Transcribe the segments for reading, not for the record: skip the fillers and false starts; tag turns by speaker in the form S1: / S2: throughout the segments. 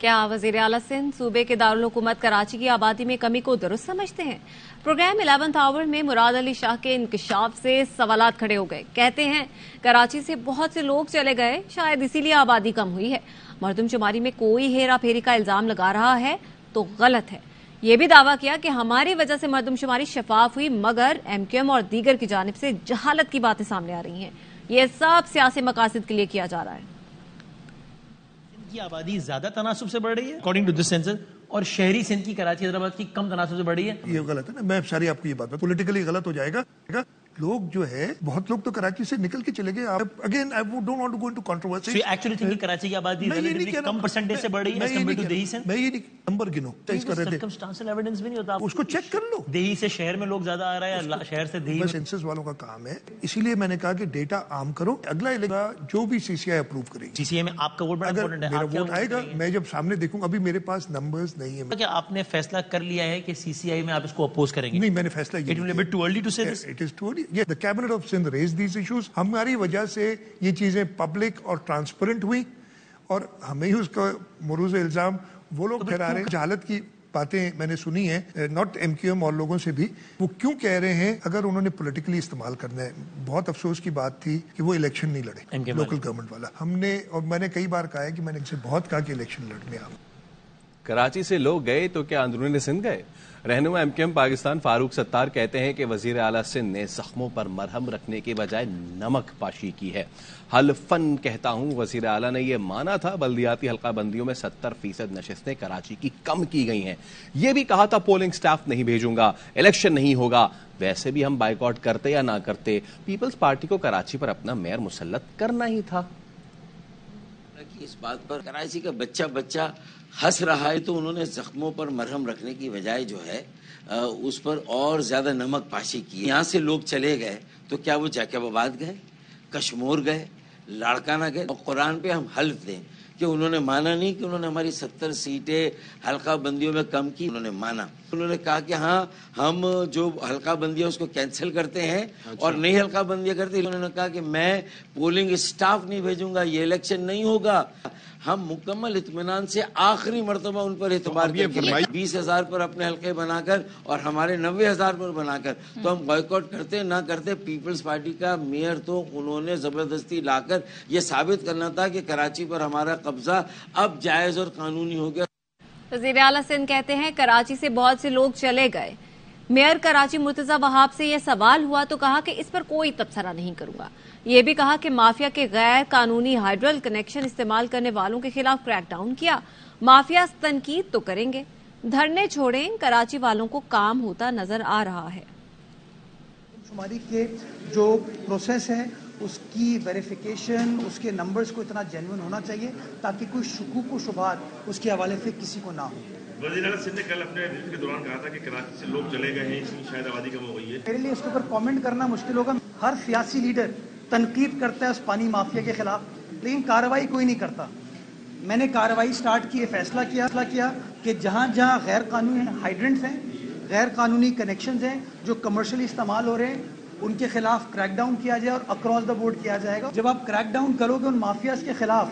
S1: کیا وزیر اعلیٰ سندھ صوبے کے دارالحکومت کراچی کی آبادی میں کمی کو درست سمجھتے ہیں؟ پروگرام 11th آور میں مراد علی شاہ کے انکشاف سے سوالات کھڑے ہو گئے. کہتے ہیں کراچی سے بہت سے لوگ چلے گئے، شاید اسی لیے آبادی کم ہوئی ہے. مردم شماری میں کوئی ہیرا پھیری کا الزام لگا رہا ہے تو غلط ہے. یہ بھی دعویٰ کیا کہ ہماری وجہ سے مردم شماری شفاف ہوئی، مگر MQM اور دیگر کی جانب سے جہالت کی باتیں سامنے آ رہی ہیں. یہ سب سیاسی مقاصد کے لیے کیا جا رہا ہے.
S2: کی آبادی زیادہ تناسب سے بڑھ رہی ہے اکارڈنگ ٹو دس سینسس، اور شہری سندھ کی کراچی حیدرآباد کی کم تناسب سے بڑھ رہی ہے.
S3: یہ غلط ہے نا، میں ساری آپ کو یہ بات پولیٹیکلی غلط ہو جائے گا. لوگ جو ہے بہت لوگ تو کراچی سے نکل کے چلے گئے. Again I don't want to go into controversy.
S2: So you actually think کہ کراچی کی آبادی ریلیٹیولی کم پرسنٹیج سے بڑھ رہی ہے ایز کمپیئر ٹو دیہی سندھ.
S3: میں یہ نہیں نمبر گنو تیز کر رہے تھے،
S2: سرکمسٹانشل ایویڈنس بھی نہیں ہوتا.
S3: اس کو چیک کر لو.
S2: دیہی سے شہر میں لوگ زیادہ آ رہا ہے یا شہر سے دیہی؟
S3: سینسس والوں کا کام ہے، اسی لیے میں نے کہا کہ ڈیٹا عام کرو. اگلا الیکشن جو بھی CCI اپروو کرے گی،
S2: CCI میں آپ کا ووٹ بڑا امپورٹنٹ ہے.
S3: میرا ووٹ آئے گا، میں جب سامنے دیکھوں. ابھی میرے پاس نمبرز نہیں ہیں.
S2: کیا آپ نے فیصلہ کر لیا ہے کہ CCI میں آپ اس کو اپوز کریں گے؟
S3: نہیں، میں نے فیصلہ
S2: It will be a bit too early to say this.
S3: It is too early. Yeah, the cabinet of Sindh raised these issues. ہماری وجہ سے یہ چیزیں پبلک اور ٹرانسپیرنٹ ہوئی، اور ہمیں ہی اس کا مروز الزام وہ لوگ ٹھہرا رہے ہیں. جہالت کی باتیں میں نے سنی ہیں ناٹ MQM اور لوگوں سے بھی. وہ کیوں کہہ رہے ہیں اگر انہوں نے پولیٹیکلی استعمال کرنا ہے؟ بہت افسوس کی بات تھی کہ وہ الیکشن نہیں لڑے لوکل گورنمنٹ والا. ہم نے، اور میں نے کئی بار کہا ہے کہ میں نے ان سے بہت کہا کہ الیکشن لڑنے آپ.
S4: کراچی سے لوگ گئے تو کیا اندرون سندھ گئے؟ رہنما MQM پاکستان فاروق ستار کہتے ہیں کہ وزیر اعلیٰ سندھ نے زخموں پر مرہم رکھنے کے بجائے نمک پاشی کی ہے. حلفاً کہتا ہوں وزیر اعلیٰ نے یہ مانا تھا بلدیاتی حلقہ بندیوں میں 70% نشستیں کراچی کی کم کی گئی ہیں. یہ بھی کہا تھا پولنگ سٹاف نہیں بھیجوں گا، الیکشن نہیں ہوگا. ویسے بھی ہم بائیکاٹ کرتے یا نہ کرتے، پیپلز پارٹی کو کراچی پر اپنا میئر مسلط کرنا ہی تھا.
S5: اس بات پر کراچی کا بچہ ہنس رہا ہے تو انہوں نے زخموں پر مرہم رکھنے کی بجائے جو ہے اس پر اور زیادہ نمک پاشی کی. یہاں سے لوگ چلے گئے تو کیا وہ جاکب آباد گئے، کشمور گئے، لاڑکانہ گئے؟ اور قرآن پہ ہم حلف دیں کہ انہوں نے مانا نہیں کہ انہوں نے ہماری 70 سیٹیں حلقہ بندیوں میں کم کی. انہوں نے مانا، انہوں نے کہا کہ ہاں ہم جو حلقہ بندیاں اس کو کینسل کرتے ہیں اور نئی حلقہ بندیاں کرتے ہیں. انہوں نے کہا کہ میں پولنگ اسٹاف نہیں بھیجوں گا، یہ الیکشن نہیں ہوگا. ہم مکمل اطمینان سے آخری مرتبہ ان پر اعتبار کرتے ہیں. 20,000 پر اپنے حلقے بنا کر اور ہمارے 90,000 پر بنا کر تو ہم بائیکاٹ کرتے نہ کرتے. پیپلز پارٹی کا میئر تو انہوں نے زبردستی لا کر یہ ثابت کرنا تھا کہ کراچی پر ہمارا قبضہ اب جائز اور قانونی ہو گیا.
S1: وزیر اعلیٰ سندھ کہتے ہیں کراچی سے بہت سے لوگ چلے گئے. میئر کراچی مرتضی وہاب سے یہ سوال ہوا تو کہا کہ اس پر کوئی تبصرہ نہیں کروں گا. یہ بھی کہا کہ مافیا کے غیر قانونی ہائیڈرل کنیکشن استعمال کرنے والوں کے خلاف کریک ڈاؤن کیا. مافیا تنقید تو کریں گے، دھرنے چھوڑیں، کراچی والوں کو کام ہوتا نظر آ رہا ہے.
S6: شماری کے جو پروسیس ہے اس کی ویریفیکیشن، اس کے نمبرز کو اتنا جینوئن ہونا چاہیے تاکہ کوئی شکوک و شبہات اس کے حوالے سے کسی کو نہ ہو.
S7: وزیر اعلیٰ سندھ نے کل اپنے وزٹ کے دوران کہا تھا کہ کراچی سے لوگ چلے گئے ہیں، اس میں شاید آبادی کم ہو گئی ہے.
S6: میرے لیے اس کے اوپر کامنٹ کرنا مشکل ہوگا. ہر سیاسی لیڈر تنقید کرتا ہے اس پانی مافیا کے خلاف، لیکن کارروائی کوئی نہیں کرتا. میں نے کارروائی سٹارٹ کی، فیصلہ کیا کہ جہاں جہاں غیر قانونی ہائیڈرنٹس ہیں، غیر قانونی کنیکشنز ہیں جو کمرشلی استعمال ہو رہے ہیں، ان کے خلاف کریک ڈاؤن کیا جائے اور اکراس دا بورڈ کیا جائے گا. جب آپ کریک ڈاؤن کرو گے ان مافیاز کے خلاف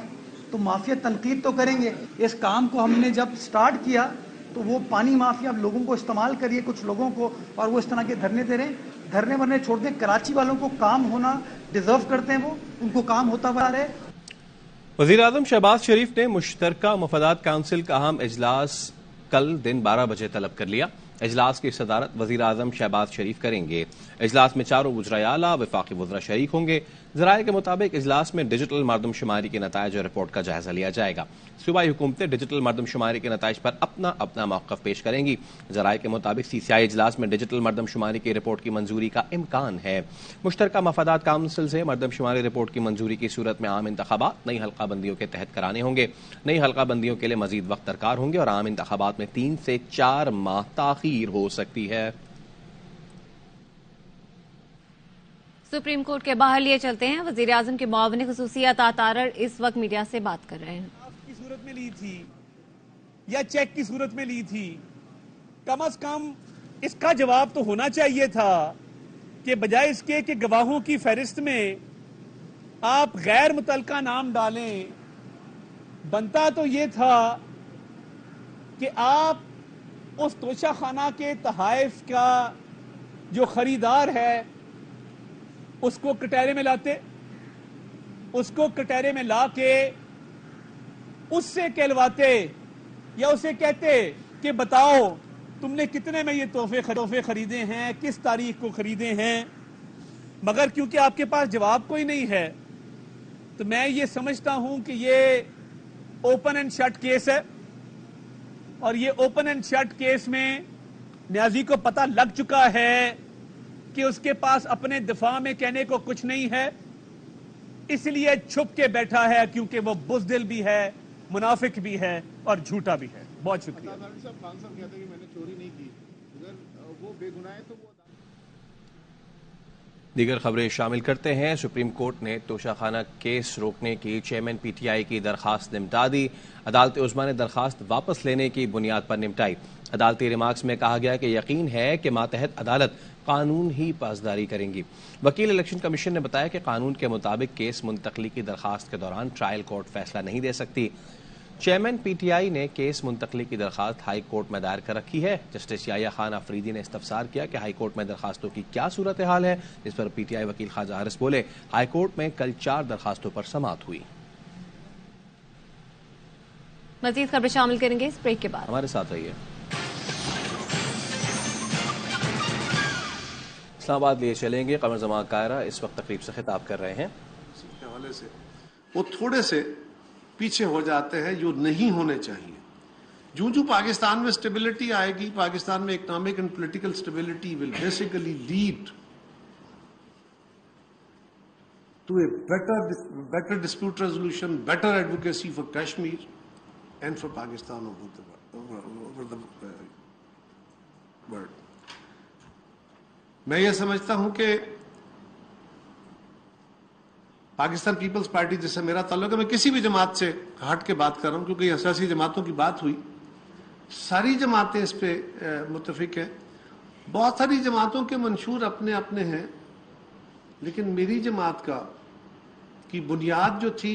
S6: تو مافیا تنقید تو کریں گے. اس کام کو ہم نے جب سٹارٹ کیا تو وہ پانی مافیا اب لوگوں کو استعمال کریے کچھ لوگوں کو، اور وہ اس طرح کے دھرنے دے رہے ہیں. دھرنے ورنے چھوڑ دیں. کراچی والوں کو کام ہونا ڈیزرو کرتے ہیں، وہ ان کو کام ہوتا ہوا رہے.
S4: وزیر اعظم شہباز شریف نے مشترکہ مفادات کونسل کا اہم اجلاس کل دن 12 بجے طلب کر لیا. اجلاس کی صدارت وزیر اعظم شہباز شریف کریں گے. اجلاس میں چاروں وزرائے اعلیٰ وفاقی وزراء شریک ہوں گے. ذرائع کے مطابق اجلاس میں ڈیجیٹل مردم شماری کے نتائج اور رپورٹ کا جائزہ لیا جائے گا. صوبائی حکومتیں ڈیجیٹل مردم شماری کے نتائج پر اپنا اپنا موقف پیش کریں گی. ذرائع کے مطابق CCI اجلاس میں ڈیجیٹل مردم شماری کی رپورٹ کی منظوری کا امکان ہے. مشترکہ مفادات کونسل سے مردم شماری رپورٹ کی منظوری کی صورت میں عام انتخابات نئی حلقہ بندیوں کے تحت کرانے ہوں گے. نئی حلقہ بندیوں کے لیے مزید وقت درکار ہوں گے اور عام انتخابات میں 3 سے 4 ماہ تاخیر ہو سکتی ہے.
S1: سپریم کورٹ کے باہر لیے چلتے ہیں. وزیر اعظم کے معاون خصوصی عطا تارڑ اس وقت میڈیا سے بات کر رہے ہیں.
S8: کی صورت میں لی تھی یا چیک کی صورت میں لی تھی، کم از کم اس کا جواب تو ہونا چاہیے تھا کہ بجائے اس کے کہ گواہوں کی فہرست میں آپ غیر متعلقہ نام ڈالیں، بنتا تو یہ تھا کہ آپ اس توشہ خانہ کے تحائف کا جو خریدار ہے اس کو کٹہرے میں لاتے، اس کو کٹہرے میں لا کے اس سے کہلواتے یا اسے کہتے کہ بتاؤ تم نے کتنے میں یہ تحفے خریدے ہیں، کس تاریخ کو خریدے ہیں. مگر کیونکہ آپ کے پاس جواب کوئی نہیں ہے تو میں یہ سمجھتا ہوں کہ یہ اوپن اینڈ شٹ کیس ہے، اور یہ اوپن اینڈ شٹ کیس میں نیازی کو پتہ لگ چکا ہے کہ اس کے پاس اپنے دفاع میں کہنے کو کچھ نہیں ہے، اس لیے چھپ کے بیٹھا ہے کیونکہ وہ بزدل بھی ہے، منافق بھی ہے اور جھوٹا بھی ہے. بہت شکریہ.
S4: دیگر خبریں شامل کرتے ہیں. سپریم کورٹ نے توشہ خانہ کیس روکنے کی چیئرمین پی ٹی آئی کی درخواست نمٹا دی. عدالت عظمیٰ نے درخواست واپس لینے کی بنیاد پر نمٹائی. عدالتی ریمارکس میں کہا گیا کہ یقین ہے کہ ماتحت عدالت قانون ہی پاسداری کریں گی. وکیل الیکشن کمیشن نے بتایا کہ قانون کے مطابق کیس منتقلی کی درخواست کے دوران ٹرائل کورٹ فیصلہ نہیں دے سکتی. چیئرمین پی ٹی آئی نے کیس منتقلی کی درخواست ہائی کورٹ میں دائر کر رکھی ہے. جسٹس یحییٰ خان آفریدی نے استفسار کیا کہ ہائی کورٹ میں درخواستوں کی کیا صورتحال ہے، جس پر پی ٹی آئی وکیل خواجہ حارث بولے ہائی کورٹ میں کل 4 درخواستوں پر سماعت ہوئی.
S1: مزید خبریں شامل کریں گے اس بریک کے بعد.
S4: ہمارے ساتھ رہیے. اسلام آباد لیے چلیں گے. قمر زمان کائرہ اس وقت تقریب سے خطاب کر رہے ہیں.
S9: کے حوالے سے وہ تھوڑے سے پیچھے ہو جاتے ہیں جو نہیں ہونے چاہیے. جو پاکستان میں اسٹیبلٹی آئے گی، پاکستان میں economic and political stability will basically lead to a better dispute resolution, better advocacy for Kashmir and for Pakistan over the world. میں یہ سمجھتا ہوں کہ پاکستان پیپلز پارٹی جس سے میرا تعلق ہے، میں کسی بھی جماعت سے ہٹ کے بات کر رہا ہوں کیونکہ یہ سیاسی جماعتوں کی بات ہوئی، ساری جماعتیں اس پہ متفق ہیں. بہت ساری جماعتوں کے منشور اپنے اپنے ہیں، لیکن میری جماعت کی بنیاد جو تھی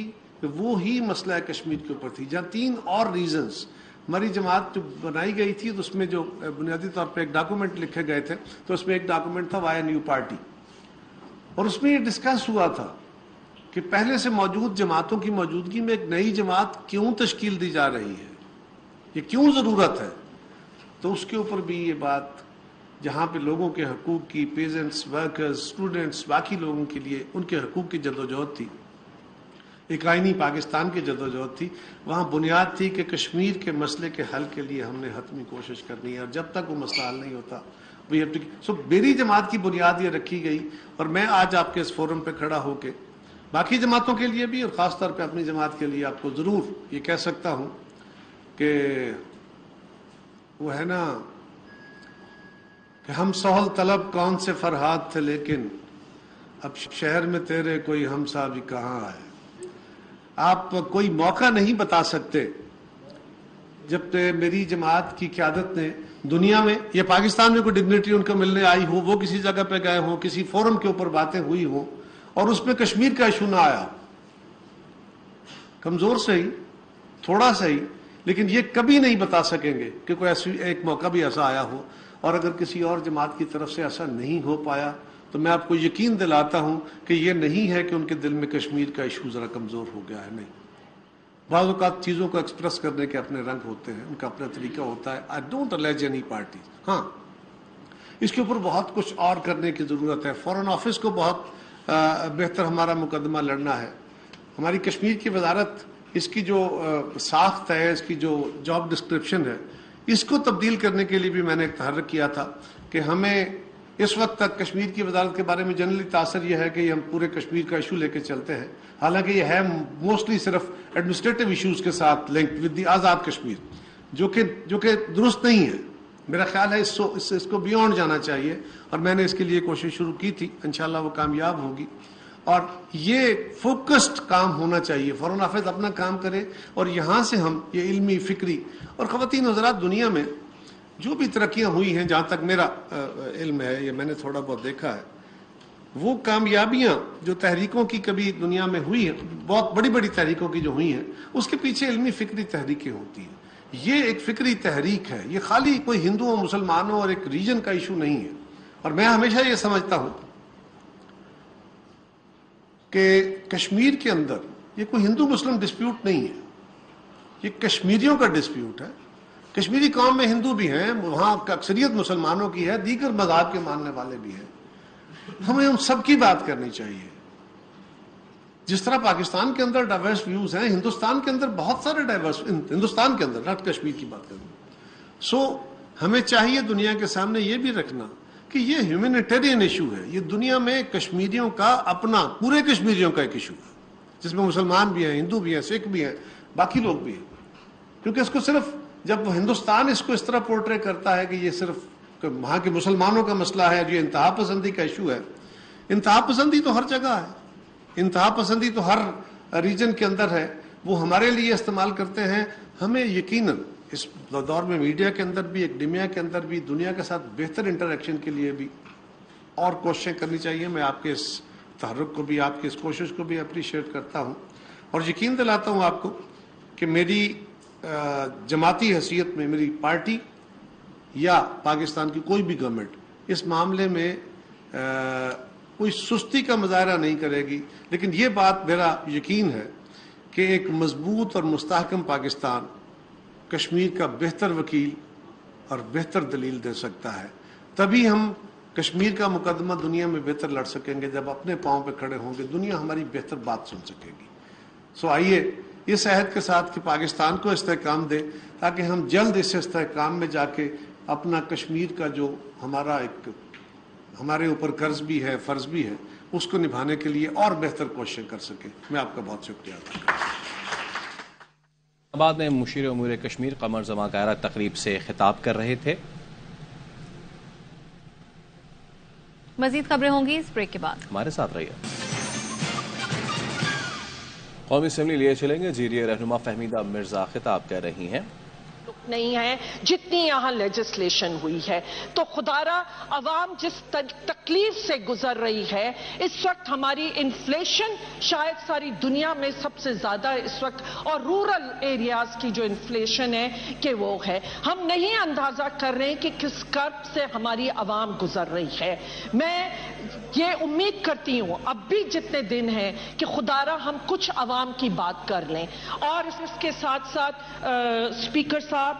S9: وہ ہی مسئلہ کشمیر کے اوپر تھی، جہاں 3 اور ریزنز. ہماری جماعت جو بنائی گئی تھی تو اس میں جو بنیادی طور پہ ایک ڈاکومنٹ لکھے گئے تھے، تو اس میں ایک ڈاکومنٹ تھا وائی نیو پارٹی، اور اس میں یہ ڈسکس ہوا تھا کہ پہلے سے موجود جماعتوں کی موجودگی میں ایک نئی جماعت کیوں تشکیل دی جا رہی ہے، یہ کیوں ضرورت ہے. تو اس کے اوپر بھی یہ بات جہاں پہ لوگوں کے حقوق کی، پیزنٹس، ورکرز، اسٹوڈنٹس، باقی لوگوں کے لیے ان کے حقوق کی جدوجہد تھی، ایک آئینی پاکستان کی جدوجہد تھی، وہاں بنیاد تھی کہ کشمیر کے مسئلے کے حل کے لیے ہم نے حتمی کوشش کرنی ہے، اور جب تک وہ مسئلہ حل نہیں ہوتا میری جماعت کی بنیاد یہ رکھی گئی. اور میں آج آپ کے اس فورم پہ کھڑا ہو کے باقی جماعتوں کے لیے بھی اور خاص طور پہ اپنی جماعت کے لیے آپ کو ضرور یہ کہہ سکتا ہوں کہ وہ ہے نا کہ ہم سہل طلب کون سے فرہاد تھے، لیکن اب شہر میں تیرے کوئی ہمسا بھی کہاں ہے. آپ کوئی موقع نہیں بتا سکتے جب میری جماعت کی قیادت نے دنیا میں یا پاکستان میں کوئی ڈگنیٹی ان کو ملنے آئی ہو، وہ کسی جگہ پہ گئے ہوں، کسی فورم کے اوپر باتیں ہوئی ہوں اور اس میں کشمیر کا ایشو نہ آیا، کمزور صحیح، تھوڑا صحیح، لیکن یہ کبھی نہیں بتا سکیں گے کہ کوئی ایک موقع بھی ایسا آیا ہو. اور اگر کسی اور جماعت کی طرف سے ایسا نہیں ہو پایا تو میں آپ کو یقین دلاتا ہوں کہ یہ نہیں ہے کہ ان کے دل میں کشمیر کا ایشو ذرا کمزور ہو گیا ہے، نہیں. بعض اوقات چیزوں کو ایکسپریس کرنے کے اپنے رنگ ہوتے ہیں، ان کا اپنا طریقہ ہوتا ہے. I don't allege any party. ہاں، اس کے اوپر بہت کچھ اور کرنے کی ضرورت ہے. فارن آفس کو بہت بہتر ہمارا مقدمہ لڑنا ہے. ہماری کشمیر کی وزارت، اس کی جو ساخت ہے، اس کی جو جاب ڈسکرپشن ہے، اس کو تبدیل کرنے کے لیے بھی میں نے ایک تحرک کیا تھا کہ ہمیں اس وقت تک کشمیر کی وزارت کے بارے میں جنرلی تاثر یہ ہے کہ ہم پورے کشمیر کا ایشو لے کے چلتے ہیں، حالانکہ یہ ہے موسٹلی صرف ایڈمنسٹریٹو ایشوز کے ساتھ linked with the Azad Kashmir, جو کہ درست نہیں ہے. میرا خیال ہے اس کو بیونڈ جانا چاہیے، اور میں نے اس کے لیے کوشش شروع کی تھی. انشاءاللہ وہ کامیاب ہوگی، اور یہ فوکسڈ کام ہونا چاہیے. فارن آفس اپنا کام کرے اور یہاں سے ہم یہ علمی، فکری اور خواتین حضرات دنیا میں جو بھی ترقیاں ہوئی ہیں، جہاں تک میرا علم ہے، یہ میں نے تھوڑا بہت دیکھا ہے، وہ کامیابیاں جو تحریکوں کی کبھی دنیا میں ہوئی ہیں، بہت بڑی بڑی تحریکوں کی جو ہوئی ہیں، اس کے پیچھے علمی فکری تحریکیں ہوتی ہیں. یہ ایک فکری تحریک ہے، یہ خالی کوئی ہندوؤں مسلمانوں اور ایک ریجن کا ایشو نہیں ہے. اور میں ہمیشہ یہ سمجھتا ہوں کہ کشمیر کے اندر یہ کوئی ہندو مسلم ڈسپیوٹ نہیں ہے، یہ کشمیریوں کا ڈسپیوٹ ہے. کشمیری قوم میں ہندو بھی ہیں، وہاں اکثریت مسلمانوں کی ہے، دیگر مذہب کے ماننے والے بھی ہیں. ہمیں ان سب کی بات کرنی چاہیے. جس طرح پاکستان کے اندر ڈائیورس ویوز ہیں، ہندوستان کے اندر بہت سارے ڈائیورس، ہندوستان کے اندر، ناٹ کشمیر کی بات کروں. سو ہمیں چاہیے دنیا کے سامنے یہ بھی رکھنا کہ یہ ہیومینیٹیرین ایشو ہے. یہ دنیا میں کشمیریوں کا اپنا، پورے کشمیریوں کا ایک ایشو ہے، جس میں مسلمان بھی ہیں، ہندو بھی ہیں، سکھ بھی ہیں، باقی لوگ بھی ہیں. کیونکہ اس کو صرف جب ہندوستان اس کو اس طرح پورٹرے کرتا ہے کہ یہ صرف وہاں کے مسلمانوں کا مسئلہ ہے، جو انتہا پسندی کا ایشو ہے. انتہا پسندی تو ہر جگہ ہے، انتہا پسندی تو ہر ریجن کے اندر ہے، وہ ہمارے لیے استعمال کرتے ہیں. ہمیں یقیناً اس دور میں میڈیا کے اندر بھی، ایکڈیمیا کے اندر بھی، دنیا کے ساتھ بہتر انٹریکشن کے لیے بھی اور کوششیں کرنی چاہیے. میں آپ کے اس تحرک کو بھی، آپ کی اس کوشش کو بھی اپریشیٹ کرتا ہوں اور یقین دلاتا ہوں آپ کو کہ میری جماعتی حیثیت میں میری پارٹی یا پاکستان کی کوئی بھی گورنمنٹ اس معاملے میں کوئی سستی کا مظاہرہ نہیں کرے گی. لیکن یہ بات میرا یقین ہے کہ ایک مضبوط اور مستحکم پاکستان کشمیر کا بہتر وکیل اور بہتر دلیل دے سکتا ہے. تبھی ہم کشمیر کا مقدمہ دنیا میں بہتر لڑ سکیں گے. جب اپنے پاؤں پہ کھڑے ہوں گے دنیا ہماری بہتر بات سن سکے گی. سو آئیے اس عہد کے ساتھ کہ پاکستان کو استحکام دے تاکہ ہم جلد اس استحکام میں جا کے اپنا کشمیر کا جو ہمارا ایک ہمارے اوپر قرض بھی ہے، فرض بھی ہے، اس کو نبھانے کے لیے اور بہتر کوششیں کر سکیں. میں آپ کا بہت شکریہ ادا کرتا ہوں.
S4: بعد میں مشیر امور کشمیر قمر زمان کائرہ تقریب سے خطاب کر رہے تھے.
S1: مزید خبریں ہوں گی اس بریک کے بعد،
S4: ہمارے ساتھ رہیے. قومی اسمبلی لیے چلیں گے. GDA رہنما فہمیدہ مرزا خطاب کر رہی ہیں.
S10: نہیں ہے جتنی یہاں لیجسلیشن ہوئی ہے. تو خدارا عوام جس تکلیف سے گزر رہی ہے اس وقت، ہماری انفلیشن شاید ساری دنیا میں سب سے زیادہ اس وقت، اور رورل ایریاز کی جو انفلیشن ہے کہ وہ ہے، ہم نہیں اندازہ کر رہے کہ کس کرب سے ہماری عوام گزر رہی ہے. میں یہ امید کرتی ہوں اب بھی جتنے دن ہیں کہ خدارا ہم کچھ عوام کی بات کر لیں. اور اس کے ساتھ ساتھ اسپیکر صاحب،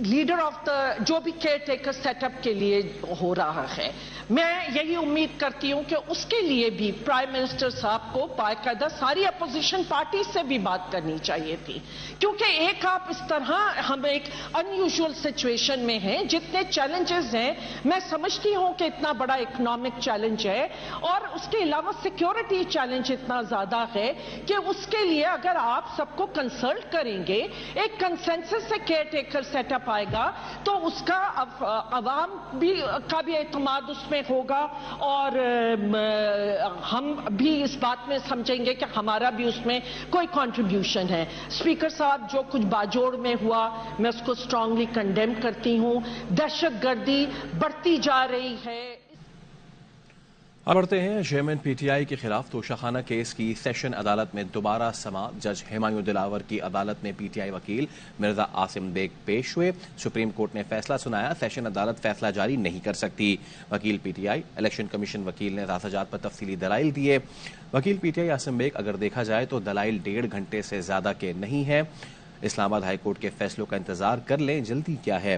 S10: لیڈر آف دا جو بھی کیئر ٹیکر سیٹ اپ کے لیے ہو رہا ہے، میں یہی امید کرتی ہوں کہ اس کے لیے بھی پرائم منسٹر صاحب کو باقاعدہ ساری اپوزیشن پارٹی سے بھی بات کرنی چاہیے تھی. کیونکہ ایک آپ اس طرح ہم ایک ان یوزول سچویشن میں ہیں، جتنے چیلنجز ہیں، میں سمجھتی ہوں کہ اتنا بڑا اکنامک چیلنج ہے اور اس کے علاوہ سیکیورٹی چیلنج اتنا زیادہ ہے کہ اس کے لیے اگر آپ سب کو کنسلٹ کریں گے، ایک کنسنسس سے کیئر ٹیکر سیٹ اپ آئے گا تو اس کا عوام کا بھی اعتماد اس میں ہوگا اور ہم بھی اس بات میں سمجھیں گے کہ ہمارا بھی اس میں کوئی کنٹریبیوشن ہے. اسپیکر صاحب، جو کچھ باجوڑ میں ہوا میں اس کو اسٹرانگلی کنڈیم کرتی ہوں. دہشت گردی بڑھتی جا رہی ہے.
S4: بڑھتے ہیں. چیئرمین PTI کے خلاف توشہ کیس کی سیشن عدالت میں دوبارہ سماعت. جج ہمایوں دلاور کی عدالت میں PTI وکیل مرزا عاصم بیگ پیش ہوئے. سپریم کورٹ نے فیصلہ سنایا، سیشن عدالت فیصلہ جاری نہیں کر سکتی. وکیل PTI الیکشن کمیشن وکیل نے احتجاجات پر تفصیلی دلائل دیے. وکیل PTI عاصم بیگ، اگر دیکھا جائے تو دلائل 1.5 گھنٹے سے زیادہ کے نہیں ہیں. اسلام آباد ہائی کورٹ کے فیصلوں کا انتظار کر لیں، جلدی کیا ہے.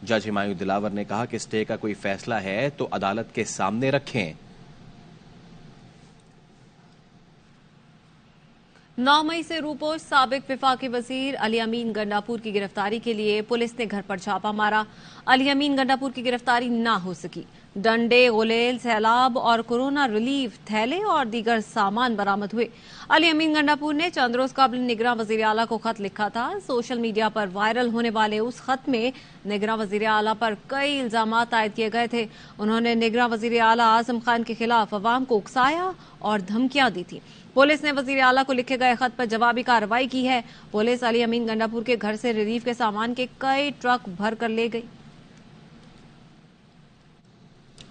S4: جج ہمایوں دلاور نے کہا کہ اسٹے کا کوئی فیصلہ ہے تو عدالت کے سامنے رکھیں.
S1: 9 مئی سے روپوش سابق وفاقی وزیر علی امین گنڈاپور کی گرفتاری کے لیے پولیس نے گھر پر چھاپا مارا. علی امین گنڈاپور کی گرفتاری نہ ہو سکی. ڈنڈے، غلیل، سیلاب اور کورونا ریلیف تھیلے اور دیگر سامان برآمد ہوئے. علی امین گنڈاپور نے چند روز قبل نگراں وزیر اعلیٰ کو خط لکھا تھا. سوشل میڈیا پر وائرل ہونے والے اس خط میں نگراں وزیر اعلیٰ پر کئی الزامات عائد کیے گئے تھے. انہوں نے نگراں وزیر اعلیٰ اعظم خان کے خلاف عوام کو اکسایا اور دھمکیاں دی تھی. پولیس نے وزیر اعلیٰ کو لکھے گئے خط پر جوابی کارروائی کی ہے. پولیس علی امین گنڈاپور کے گھر سے ریلیف کے سامان کے کئی ٹرک بھر کر لے گئی.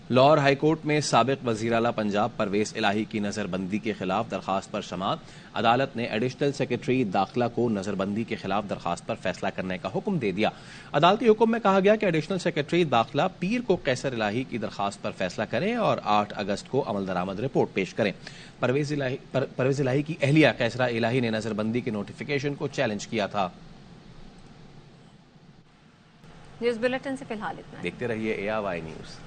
S4: لاہور ہائی کورٹ میں سابق وزیر اعلیٰ پنجاب پرویز الہی کی نظر بندی کے خلاف درخواست پر سماعت. عدالت نے ایڈیشنل سیکرٹری داخلہ کو نظر بندی کے خلاف درخواست پر فیصلہ کرنے کا حکم دے دیا. عدالتی حکم میں کہا گیا کہ ایڈیشنل سیکرٹری داخلہ پیر کو قیصر الہی کی درخواست پر فیصلہ کریں اور 8 اگست کو عمل درآمد رپورٹ پیش کریں. پرویز الہی کی اہلیہ قیصرہ الہی نے نظر بندی کے نوٹیفیکیشن کو چیلنج کیا تھا.
S1: نیوز بلیٹن سے فی الحال اتنا.
S4: دیکھتے رہیے ARY نیوز.